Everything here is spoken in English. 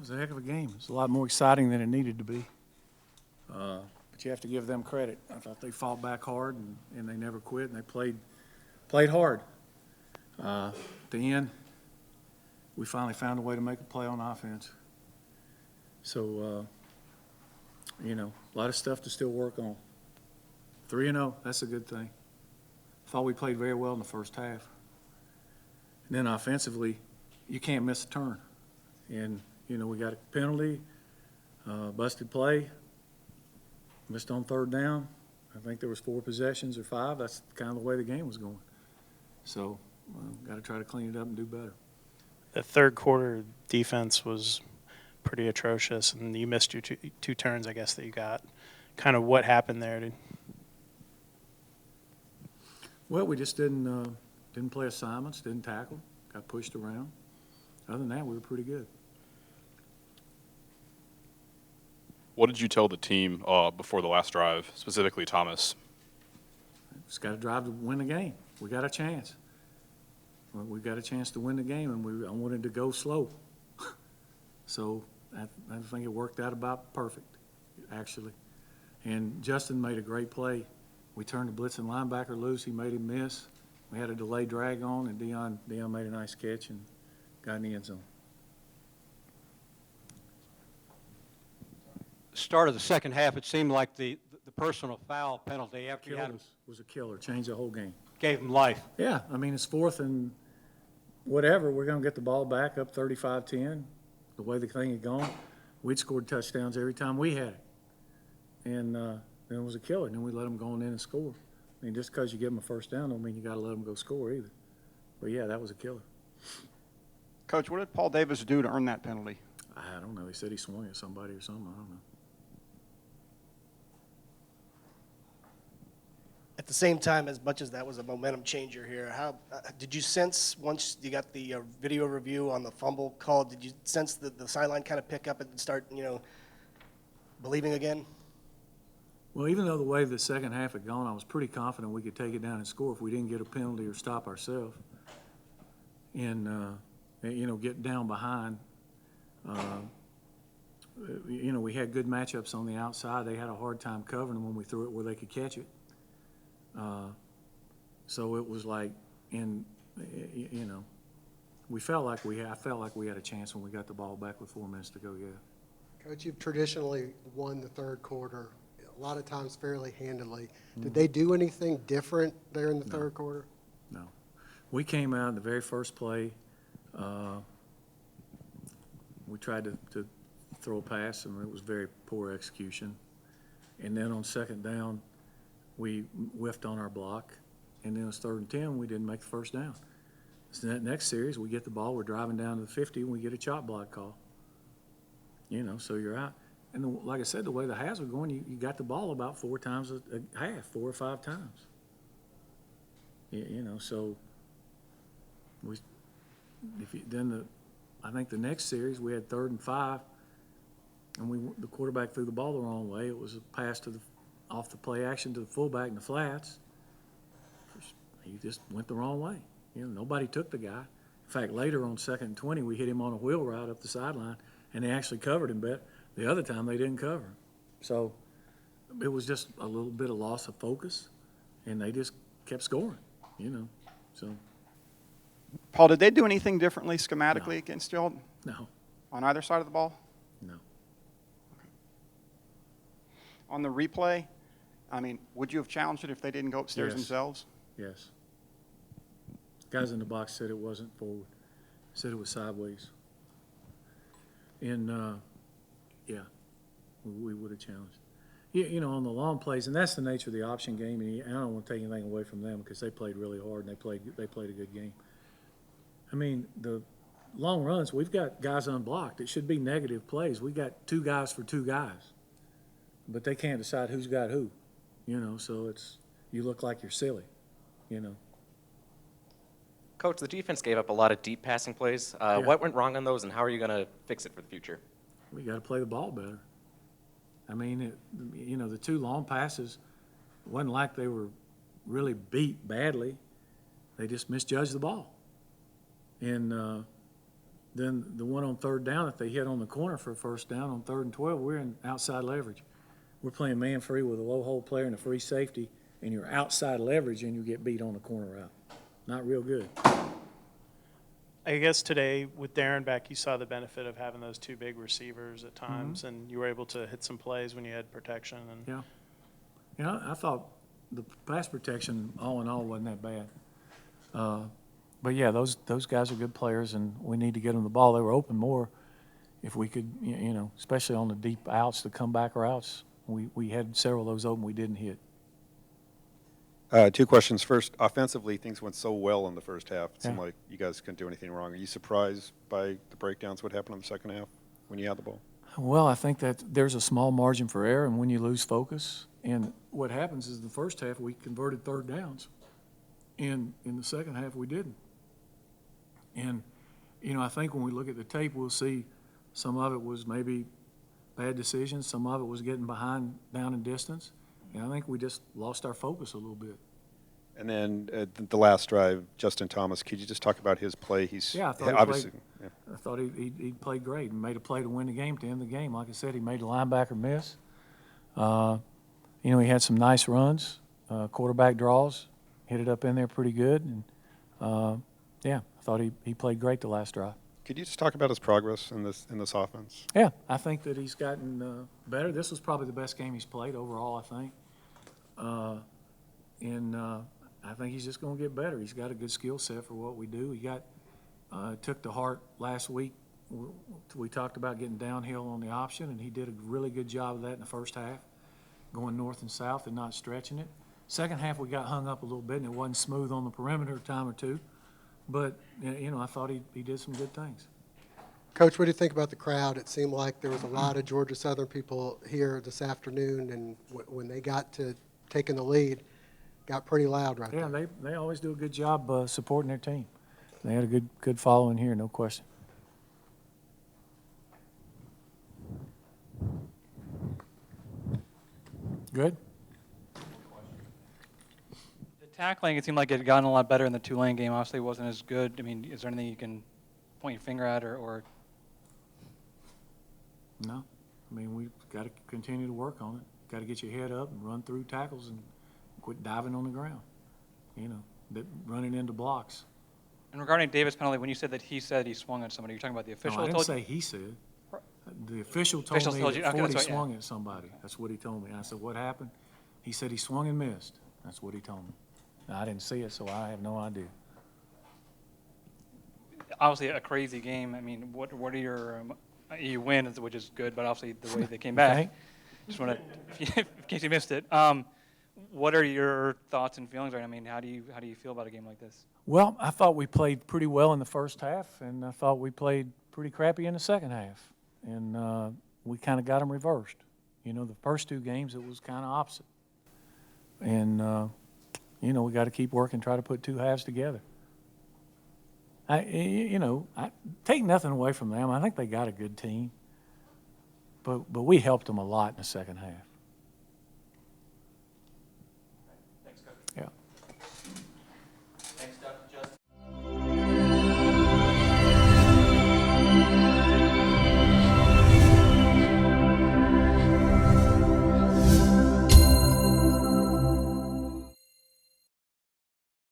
was a heck of a game. It was a lot more exciting than it needed to be. But you have to give them credit. I thought they fought back hard, and they never quit, and they played hard. At the end, we finally found a way to make a play on offense. So, a lot of stuff to still work on. 3-0, that's a good thing. Thought we played very well in the first half. And then offensively, you can't miss a turn. And, we got a penalty, busted play, missed on third down. I think there was 4 possessions or 5. That's kind of the way the game was going. So, got to try to clean it up and do better. The third quarter defense was pretty atrocious, and you missed your two turns, I guess, that you got. Kind of what happened there, dude? Well, we just didn't play assignments, didn't tackle, got pushed around. Other than that, we were pretty good. What did you tell the team before the last drive, specifically Thomas? Just got to drive to win the game. We got a chance. We got a chance to win the game, and I wanted to go slow. So I think it worked out about perfect, actually. And Justin made a great play. We turned the blitzing linebacker loose. He made him miss. We had a delayed drag on, and Dion made a nice catch and got in the end zone. Start of the second half, it seemed like the personal foul penalty after you had Was a killer. Changed the whole game. gave him life. Yeah, I mean, it's 4th and whatever. We're going to get the ball back up 35-10. The way the thing had gone, we'd scored touchdowns every time we had it. And then it was a killer. And then we let them go in and score. I mean, just because you give them a first down don't mean you got to let them go score either. But, yeah, that was a killer. Coach, what did Paul Davis do to earn that penalty? I don't know. He said he swung at somebody or something. I don't know. At the same time, as much as that was a momentum changer here, how did you sense once you got the video review on the fumble call, did you sense the sideline kind of pick up and start, believing again? Well, even though the way the second half had gone, I was pretty confident we could take it down and score if we didn't get a penalty or stop ourselves. And, get down behind. We had good matchups on the outside. They had a hard time covering when we threw it where they could catch it. So it was like, I felt like we had a chance when we got the ball back with 4 minutes to go. Yeah. Coach, you've traditionally won the third quarter a lot of times fairly handily. Did they do anything different there in the third quarter? No. We came out in the very first play. We tried to throw a pass, and it was very poor execution. And then on second down, we whiffed on our block. And then it was 3rd and 10. We didn't make the first down. So that next series, we get the ball. We're driving down to the 50, and we get a chop block call. So you're out. And like I said, the way the halves were going, you got the ball about 4 times a half, 4 or 5 times. So I think the next series we had 3rd and 5, and the quarterback threw the ball the wrong way. It was a pass off the play action to the fullback in the flats. He just went the wrong way. Nobody took the guy. In fact, later on 2nd and 20, we hit him on a wheel route up the sideline, and they actually covered him. But the other time they didn't cover him. So it was just a little bit of loss of focus, and they just kept scoring. So. Paul, did they do anything differently schematically against y'all? No. On either side of the ball? No. Okay. On the replay, would you have challenged it if they didn't go upstairs themselves? Yes. Guys in the box said it wasn't forward. Said it was sideways. And, we would have challenged. On the long plays, and that's the nature of the option game, and I don't want to take anything away from them because they played really hard and they played a good game. The long runs, we've got guys unblocked. It should be negative plays. We got 2 guys for 2 guys, but they can't decide who's got who. So you look like you're silly. Coach, the defense gave up a lot of deep passing plays. What went wrong on those, and how are you going to fix it for the future? We got to play the ball better. The 2 long passes, it wasn't like they were really beat badly. They just misjudged the ball. And then the one on third down that they hit on the corner for a first down on 3rd and 12, we're in outside leverage. We're playing man free with a low hole player and a free safety, and you're outside leverage and you get beat on the corner route. Not real good. I guess today with Darren back, you saw the benefit of having those two big receivers at times, and you were able to hit some plays when you had protection. And Yeah. You know, I thought the pass protection, all in all, wasn't that bad. But yeah, those guys are good players, and we need to get them the ball. They were open more. If we could, you know, especially on the deep outs, the comeback routes, we had several of those open we didn't hit. 2 questions. First, offensively, things went so well in the first half. It seemed Yeah. like you guys couldn't do anything wrong. Are you surprised by the breakdowns, what happened in the second half when you had the ball? Well, I think that there's a small margin for error, and when you lose focus, and what happens is the first half we converted 3rd downs, and in the second half we didn't. And, you know, I think when we look at the tape, we'll see some of it was maybe bad decisions, some of it was getting behind down in distance, and I think we just lost our focus a little bit. And then the last drive, Justin Thomas, could you just talk about his play? He's Yeah, I thought he obviously. played. Yeah. I thought he played great and made a play to win the game, to end the game. Like I said, he made the linebacker miss. You know, he had some nice runs, quarterback draws, hit it up in there pretty good. And, yeah, I thought he played great the last drive. Could you just talk about his progress in this offense? Yeah, I think that he's gotten better. This was probably the best game he's played overall, I think. I think he's just going to get better. He's got a good skill set for what we do. He took to heart last week. We talked about getting downhill on the option, and he did a really good job of that in the first half, going north and south and not stretching it. Second half, we got hung up a little bit, and it wasn't smooth on the perimeter a time or two. But, you know, I thought he did some good things. Coach, what do you think about the crowd? It seemed like there was a lot of Georgia Southern people here this afternoon, and when they got to taking the lead, got pretty loud right Yeah, there. they always do a good job supporting their team. They had a good following here, no question. Good? The tackling, it seemed like it had gotten a lot better in the Tulane game. Obviously, it wasn't as good. I mean, is there anything you can point your finger at or No. I mean, we've got to continue to work on it. Got to get your head up and run through tackles and quit diving on the ground, you know, running into blocks. And regarding Davis' penalty, when you said he swung at somebody, you're talking about the official? No, I didn't told say he said. The official Officials told told me you. that Okay, that's 40 right, yeah. swung at somebody. That's what he told me. And I said, what happened? He said he swung and missed. That's what he told me. Now, I didn't see it, so I have no idea. Obviously, a crazy game. I mean, what are your you win, which is good, but obviously the way they came back. Okay. Just want to, in case you missed it. What are your thoughts and feelings right now? I mean, how do you feel about a game like this? Well, I thought we played pretty well in the first half, and I thought we played pretty crappy in the second half. And we kind of got them reversed. You know, the first 2 games, it was kind of opposite. And, you know, we got to keep working, try to put 2 halves together. I take nothing away from them. I think they got a good team. But we helped them a lot in the second half.